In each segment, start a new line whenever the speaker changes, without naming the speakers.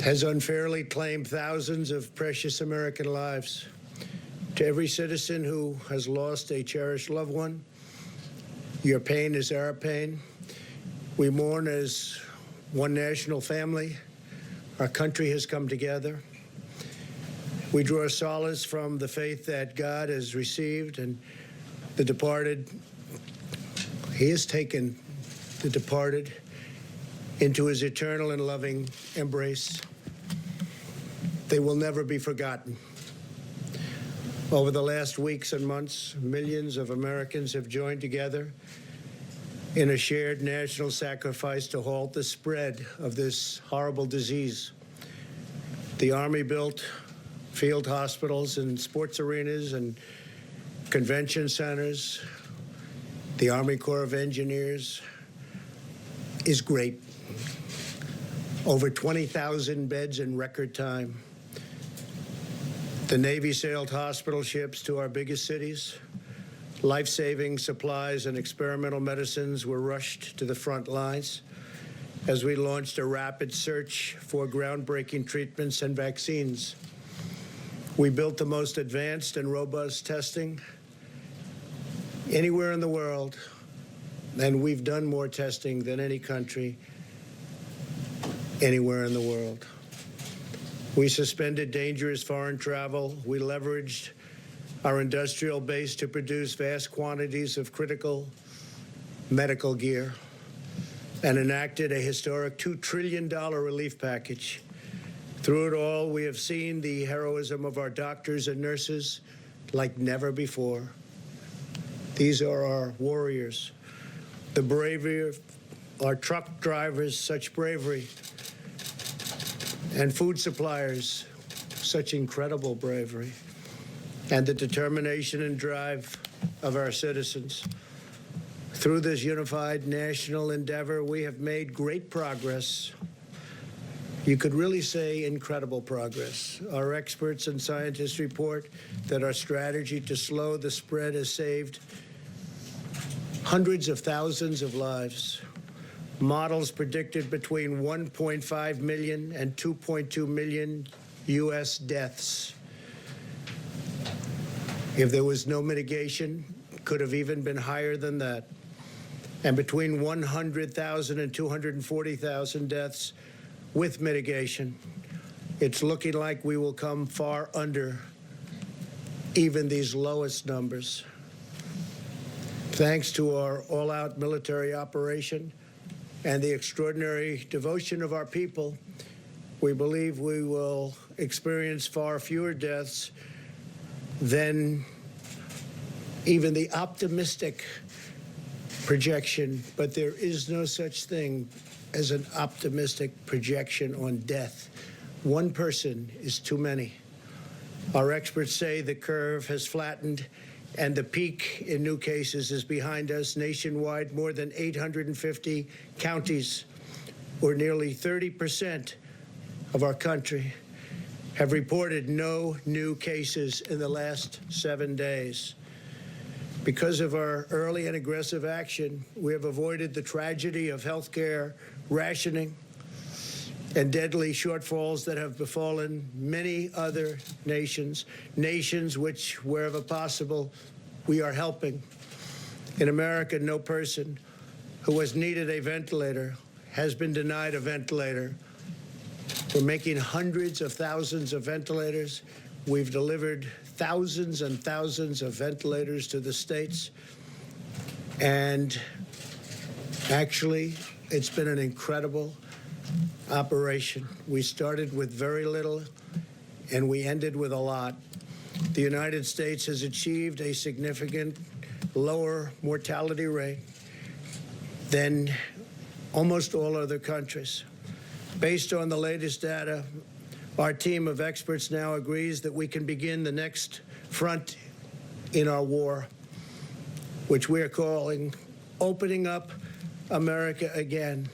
has unfairly claimed thousands of precious American lives. To every citizen who has lost a cherished loved one, your pain is our pain. We mourn as one national family. Our country has come together. We draw solace from the faith that God has received and the departed. He has taken the departed into his eternal and loving embrace. They will never be forgotten. Over the last weeks and months, millions of Americans have joined together in a shared national sacrifice to halt the spread of this horrible disease. The Army built field hospitals and sports arenas and convention centers. The Army Corps of Engineers is great. Over 20,000 beds in record time. The Navy sailed hospital ships to our biggest cities. Life-saving supplies and experimental medicines were rushed to the front lines as we launched a rapid search for groundbreaking treatments and vaccines. We built the most advanced and robust testing anywhere in the world, and we've done more testing than any country anywhere in the world. We suspended dangerous foreign travel. We leveraged our industrial base to produce vast quantities of critical medical gear and enacted a historic $2 trillion relief package. Through it all, we have seen the heroism of our doctors and nurses like never before. These are our warriors. The bravery of our truck drivers, such bravery, and food suppliers, such incredible bravery, and the determination and drive of our citizens. Through this unified national endeavor, we have made great progress. You could really say incredible progress. Our experts and scientists report that our strategy to slow the spread has saved hundreds of thousands of lives. Models predicted between 1.5 million and 2.2 million U.S. deaths. If there was no mitigation, could have even been higher than that. And between 100,000 and 240,000 deaths with mitigation. It's looking like we will come far under even these lowest numbers. Thanks to our all-out military operation and the extraordinary devotion of our people, we believe we will experience far fewer deaths than even the optimistic projection. But there is no such thing as an optimistic projection on death. One person is too many. Our experts say the curve has flattened and the peak in new cases is behind us. Nationwide, more than 850 counties, or nearly 30% of our country, have reported no new cases in the last 7 days. Because of our early and aggressive action, we have avoided the tragedy of healthcare rationing and deadly shortfalls that have befallen many other nations, nations which, wherever possible, we are helping. In America, no person who has needed a ventilator has been denied a ventilator. We're making hundreds of thousands of ventilators. We've delivered thousands and thousands of ventilators to the states. And actually, it's been an incredible operation. We started with very little, and we ended with a lot. The United States has achieved a significant lower mortality rate than almost all other countries. Based on the latest data, our team of experts now agrees that we can begin the next front in our war, which we are calling Opening Up America Again.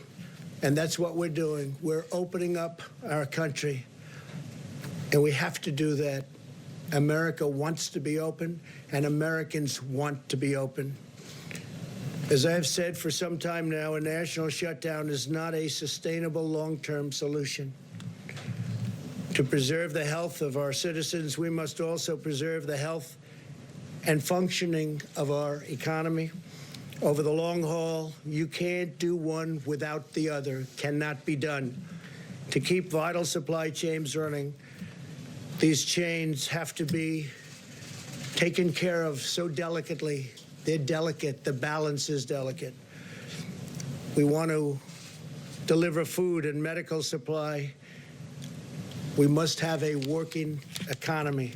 And that's what we're doing. We're opening up our country, and we have to do that. America wants to be open, and Americans want to be open. As I have said for some time now, a national shutdown is not a sustainable long-term solution. To preserve the health of our citizens, we must also preserve the health and functioning of our economy. Over the long haul, you can't do one without the other, cannot be done. To keep vital supply chains running, these chains have to be taken care of so delicately. They're delicate, the balance is delicate. We want to deliver food and medical supply. We must have a working economy,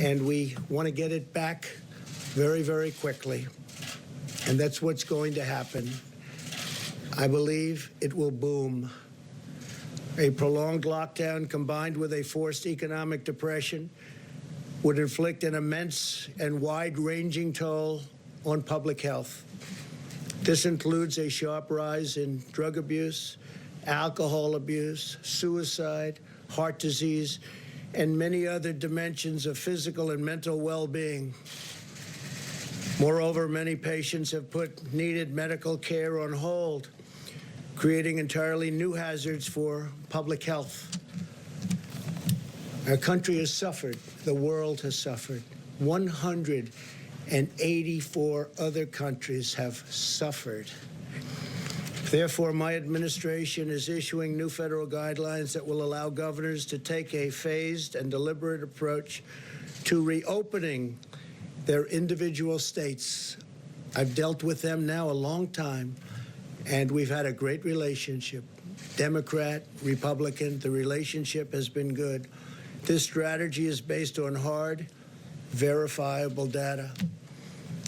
and we want to get it back very, very quickly. And that's what's going to happen. I believe it will boom. A prolonged lockdown combined with a forced economic depression would inflict an immense and wide-ranging toll on public health. This includes a sharp rise in drug abuse, alcohol abuse, suicide, heart disease, and many other dimensions of physical and mental well-being. Moreover, many patients have put needed medical care on hold, creating entirely new hazards for public health. Our country has suffered. The world has suffered. 184 other countries have suffered. Therefore, my administration is issuing new federal guidelines that will allow governors to take a phased and deliberate approach to reopening their individual states. I've dealt with them now a long time, and we've had a great relationship. Democrat, Republican, the relationship has been good. This strategy is based on hard, verifiable data.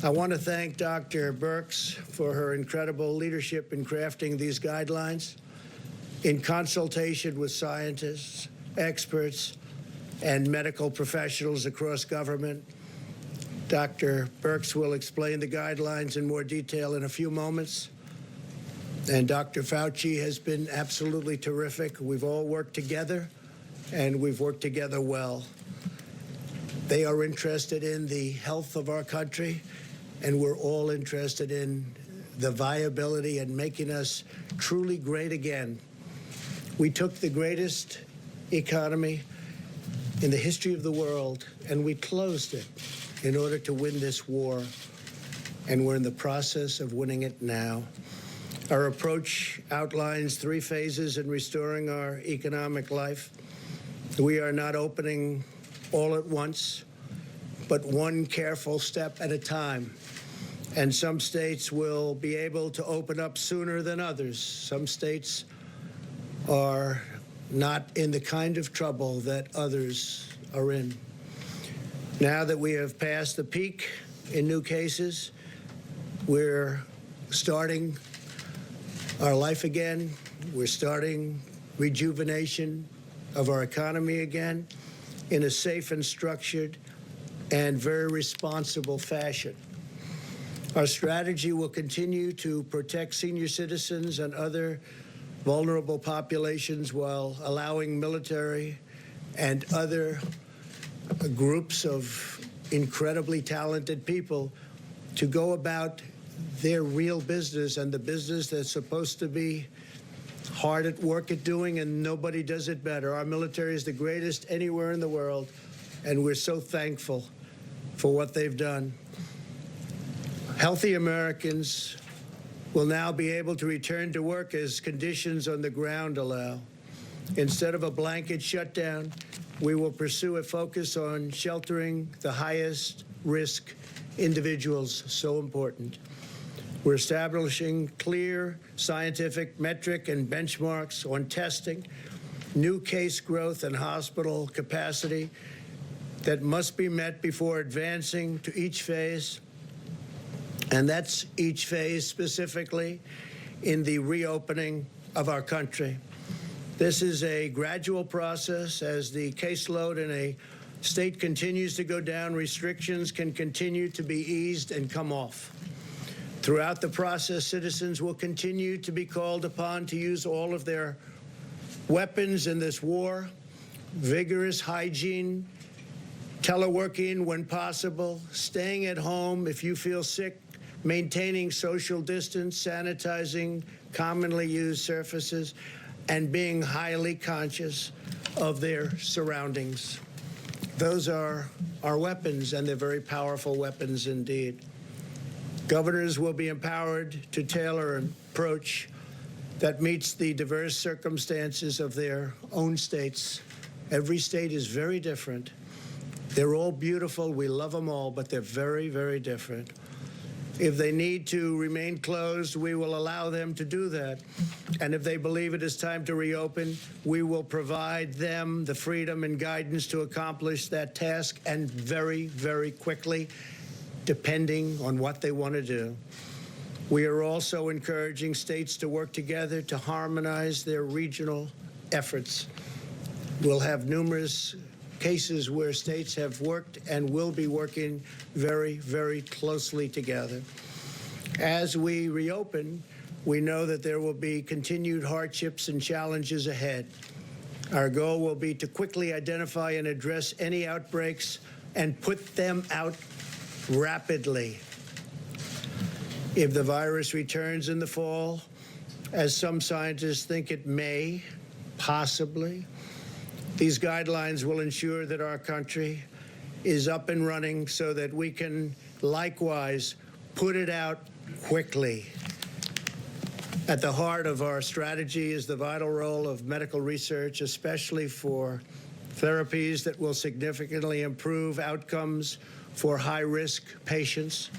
I want to thank Dr. Birx for her incredible leadership in crafting these guidelines in consultation with scientists, experts, and medical professionals across government. Dr. Birx will explain the guidelines in more detail in a few moments. And Dr. Fauci has been absolutely terrific. We've all worked together, and we've worked together well. They are interested in the health of our country, and we're all interested in the viability and making us truly great again. We took the greatest economy in the history of the world, and we closed it in order to win this war, and we're in the process of winning it now. Our approach outlines 3 phases in restoring our economic life. We are not opening all at once, but one careful step at a time. And some states will be able to open up sooner than others. Some states are not in the kind of trouble that others are in. Now that we have passed the peak in new cases, we're starting our life again. We're starting rejuvenation of our economy again in a safe and structured and very responsible fashion. Our strategy will continue to protect senior citizens and other vulnerable populations while allowing military and other groups of incredibly talented people to go about their real business and the business that's supposed to be hard at work at doing, and nobody does it better. Our military is the greatest anywhere in the world, and we're so thankful for what they've done. Healthy Americans will now be able to return to work as conditions on the ground allow. Instead of a blanket shutdown, we will pursue a focus on sheltering the highest risk individuals, so important. We're establishing clear scientific metric and benchmarks on testing, new case growth and hospital capacity that must be met before advancing to each phase. And that's each phase specifically in the reopening of our country. This is a gradual process. As the caseload in a state continues to go down, restrictions can continue to be eased and come off. Throughout the process, citizens will continue to be called upon to use all of their weapons in this war, vigorous hygiene, teleworking when possible, staying at home if you feel sick, maintaining social distance, sanitizing commonly used surfaces, and being highly conscious of their surroundings. Those are our weapons, and they're very powerful weapons indeed. Governors will be empowered to tailor an approach that meets the diverse circumstances of their own states. Every state is very different. They're all beautiful. We love them all, but they're very, very different. If they need to remain closed, we will allow them to do that. And if they believe it is time to reopen, we will provide them the freedom and guidance to accomplish that task, and very, very quickly, depending on what they want to do. We are also encouraging states to work together to harmonize their regional efforts. We'll have numerous cases where states have worked and will be working very, very closely together. As we reopen, we know that there will be continued hardships and challenges ahead. Our goal will be to quickly identify and address any outbreaks and put them out rapidly. If the virus returns in the fall, as some scientists think it may, possibly, these guidelines will ensure that our country is up and running so that we can likewise put it out quickly. At the heart of our strategy is the vital role of medical research, especially for therapies that will significantly improve outcomes for high-risk patients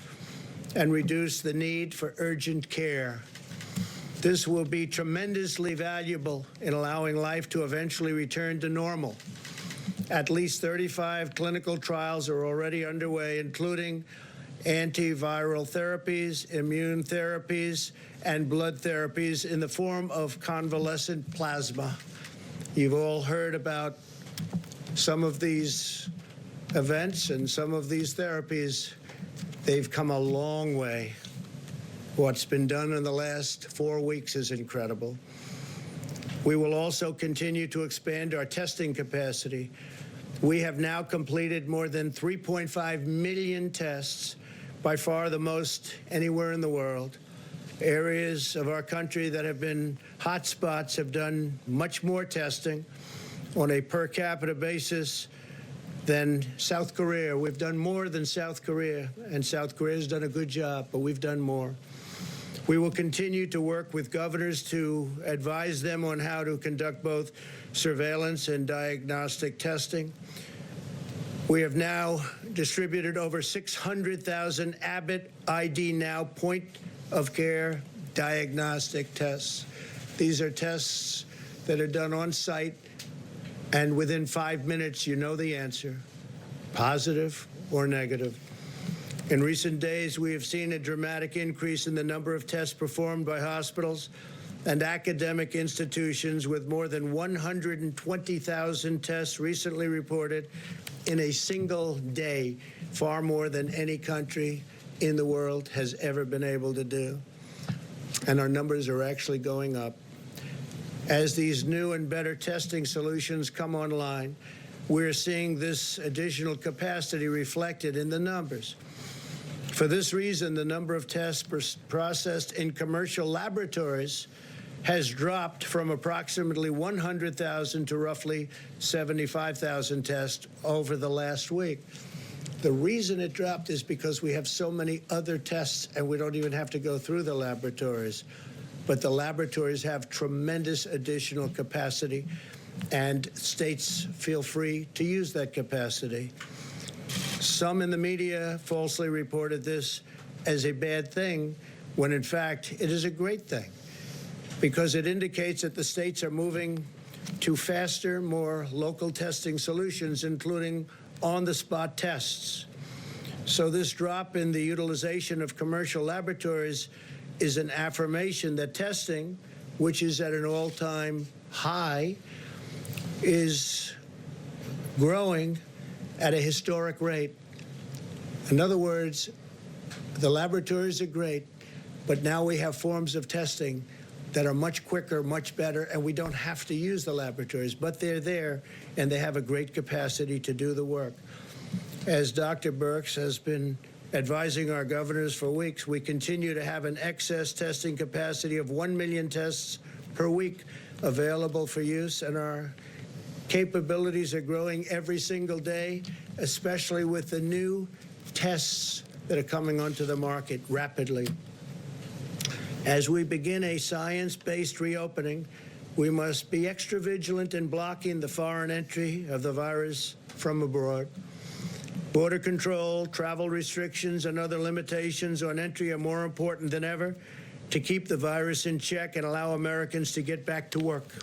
and reduce the need for urgent care. This will be tremendously valuable in allowing life to eventually return to normal. At least 35 clinical trials are already underway, including antiviral therapies, immune therapies, and blood therapies in the form of convalescent plasma. You've all heard about some of these events and some of these therapies. They've come a long way. What's been done in the last 4 weeks is incredible. We will also continue to expand our testing capacity. We have now completed more than 3.5 million tests, by far the most anywhere in the world. Areas of our country that have been hot spots have done much more testing on a per capita basis than South Korea. We've done more than South Korea, and South Korea has done a good job, but we've done more. We will continue to work with governors to advise them on how to conduct both surveillance and diagnostic testing. We have now distributed over 600,000 Abbott ID Now point-of-care diagnostic tests. These are tests that are done on site, and within 5 minutes, you know the answer, positive or negative. In recent days, we have seen a dramatic increase in the number of tests performed by hospitals and academic institutions, with more than 120,000 tests recently reported in a single day, far more than any country in the world has ever been able to do. And our numbers are actually going up. As these new and better testing solutions come online, we're seeing this additional capacity reflected in the numbers. For this reason, the number of tests processed in commercial laboratories has dropped from approximately 100,000 to roughly 75,000 tests over the last week. The reason it dropped is because we have so many other tests and we don't even have to go through the laboratories. But the laboratories have tremendous additional capacity, and states feel free to use that capacity. Some in the media falsely reported this as a bad thing, when in fact it is a great thing, because it indicates that the states are moving to faster, more local testing solutions, including on-the-spot tests. So this drop in the utilization of commercial laboratories is an affirmation that testing, which is at an all-time high, is growing at a historic rate. In other words, the laboratories are great, but now we have forms of testing that are much quicker, much better, and we don't have to use the laboratories, but they're there, and they have a great capacity to do the work. As Dr. Birx has been advising our governors for weeks, we continue to have an excess testing capacity of 1 million tests per week available for use, and our capabilities are growing every single day, especially with the new tests that are coming onto the market rapidly. As we begin a science-based reopening, we must be extra vigilant in blocking the foreign entry of the virus from abroad. Border control, travel restrictions, and other limitations on entry are more important than ever to keep the virus in check and allow Americans to get back to work.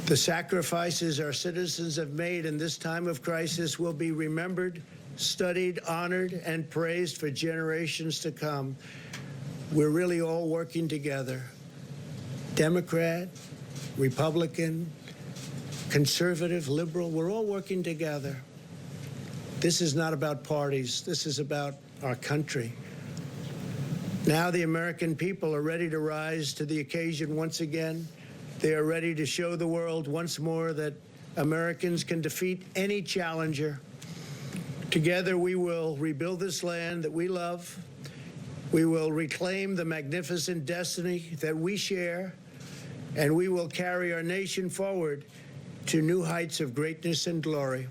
The sacrifices our citizens have made in this time of crisis will be remembered, studied, honored, and praised for generations to come. We're really all working together. Democrat, Republican, conservative, liberal, we're all working together. This is not about parties. This is about our country. Now the American people are ready to rise to the occasion once again. They are ready to show the world once more that Americans can defeat any challenger. Together we will rebuild this land that we love. We will reclaim the magnificent destiny that we share, and we will carry our nation forward to new heights of greatness and glory.